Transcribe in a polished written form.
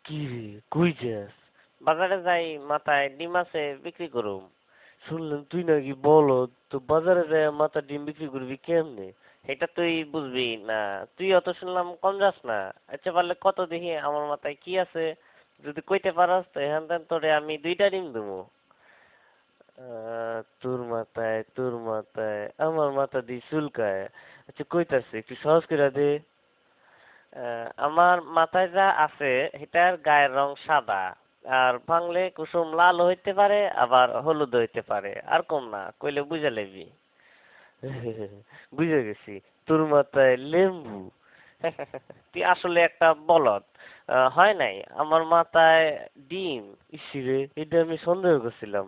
কি রে, কই যাস? বাজারে যাই, মাথায় ডিম আছে, বিক্রি করুম। শুনলাম তুই নাকি বলদ, তো বাজারে যায় মাথা ডিম বিক্রি করবি কেমনে? এটা তুই বুঝবি না। তুই অত শুনলাম কম যাস না। আচ্ছা পারলে কত দেখি আমার মাথায় কি আছে, যদি কইতে পারস তো এখান থেকে তোরে আমি 2টা ডিম দেবো। তোর মাথায় আমার মাথা দিয়ে চুলকায়। আচ্ছা কইতাছে একটু সহজ করে দে। আমার মাথায় যা আছে এটার গায়ের রং সাদা, আর ভাঙলে কুসুম লাল হইতে পারে, আবার হলুদ হইতে পারে, আর কম না, কইলে বুঝা লইবি। বুঝে গেছি, তোর মাথায় লেম্বু। তুই আসলে একটা বলদ। হয় নাই, আমার মাথায় ডিম। ইসিরে, এটা আমি সন্দেহ করছিলাম।